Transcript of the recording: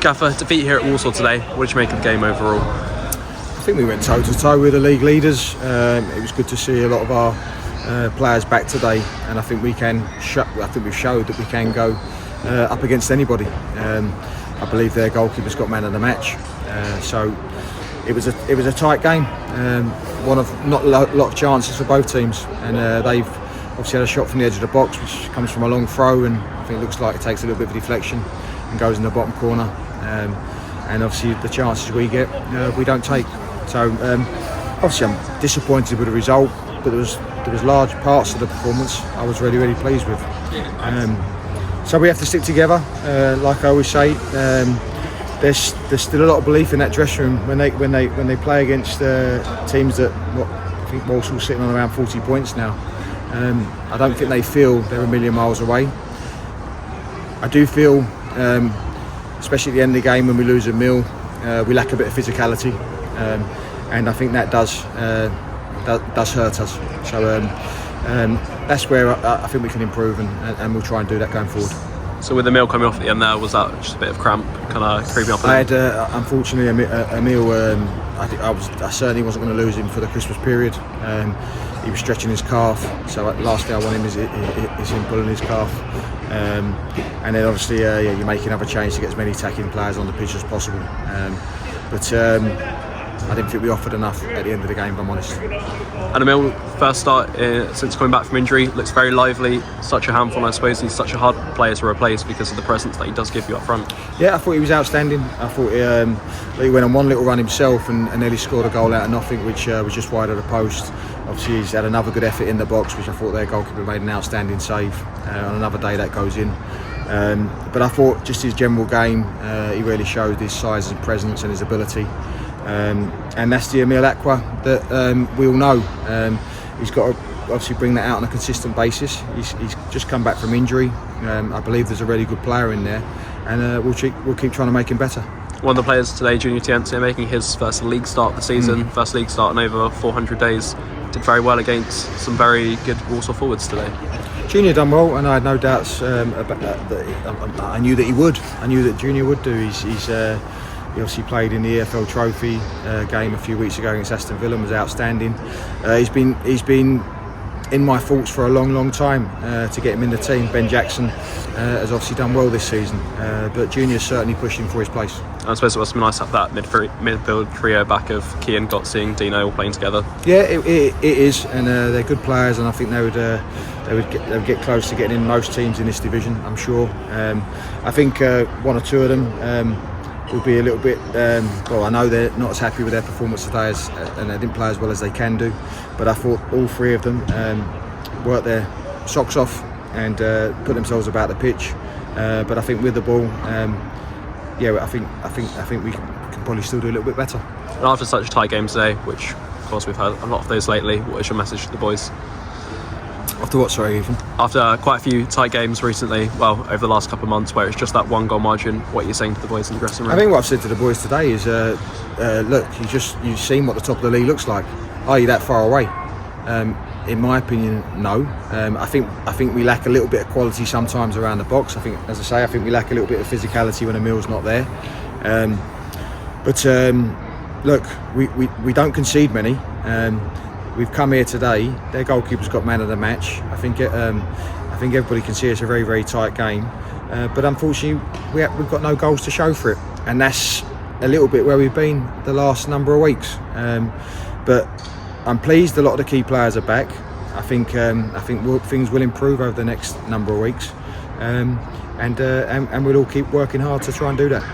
Gaffer, defeat here at Walsall today. What did you make of the game overall? I think we went toe to toe with the league leaders. It was good to see a lot of our players back today, and I think we've showed that we can go up against anybody. I believe their goalkeeper's got man of the match, so it was a tight game. One of not a lot of chances for both teams, and they've obviously had a shot from the edge of the box, which comes from a long throw, and I think it looks like it takes a little bit of deflection and goes in the bottom corner. And obviously the chances we get, we don't take. So obviously I'm disappointed with the result, but there was large parts of the performance I was really pleased with. So we have to stick together, like I always say. There's still a lot of belief in that dressing room when they play against teams that I think Walsall's sitting on around 40 points now. I don't think they feel they're a million miles away. I do feel, especially at the end of the game when we lose a 0, we lack a bit of physicality, and I think that does hurt us. So that's where I think we can improve, and we'll try and do that going forward. So with the meal coming off at the end there, was that just a bit of cramp kind of creeping up? I had unfortunately a meal. I certainly wasn't going to lose him for the Christmas period. He was stretching his calf, so last thing I want him is him pulling his calf. And then obviously you're making another change to get as many attacking players on the pitch as possible. But I didn't think we offered enough at the end of the game, if I'm honest. And Emil, first start since coming back from injury, looks very lively, such a handful, I suppose. He's such a hard player to replace because of the presence that he does give you up front. Yeah, I thought he was outstanding. I thought he went on one little run himself and nearly scored a goal out of nothing, which was just wide of the post. Obviously he's had another good effort in the box, which I thought their goalkeeper made an outstanding save. On another day that goes in. But I thought just his general game, he really showed his size and presence and his ability. And that's the Emil Aqua that we all know. He's got to obviously bring that out on a consistent basis. He's just come back from injury. I believe there's a really good player in there, and we'll keep trying to make him better. One of the players today, Junior Tiente, making his first league start of the season, first league start in over 400 days, did very well against some very good Walsall forwards today. Junior done well, and I had no doubts about that. I knew that he would. I knew that Junior would do. He obviously played in the EFL Trophy game a few weeks ago against Aston Villa and was outstanding. He's been in my thoughts for a long time to get him in the team. Ben Jackson has obviously done well this season, but Junior's certainly pushing for his place. I suppose it must be nice to have that midfield trio back of Kean, Gotzi and Dino all playing together. Yeah, it is, and they're good players, and I think they would get close to getting in most teams in this division, I'm sure. I think one or two of them will be a little bit, well, I know they're not as happy with their performance today and they didn't play as well as they can do, but I thought all three of them worked their socks off and put themselves about the pitch. But I think with the ball, I think we can probably still do a little bit better. And after such a tight game today, which of course we've had a lot of those lately, what is your message to the boys? After what, sorry, Ethan? After quite a few tight games recently, well, over the last couple of months, where it's just that one goal margin, what are you saying to the boys in the dressing room? I think what I've said to the boys today is, look, you've seen what the top of the league looks like. Are you that far away? In my opinion, no. I think we lack a little bit of quality sometimes around the box. I think, as I say, I think we lack a little bit of physicality when Emil's not there. But look, we don't concede many. We've come here today. Their goalkeeper's got man of the match. I think everybody can see it's a very tight game. But unfortunately, we've got no goals to show for it, and that's a little bit where we've been the last number of weeks. But I'm pleased a lot of the key players are back. I think things will improve over the next number of weeks, and we'll all keep working hard to try and do that.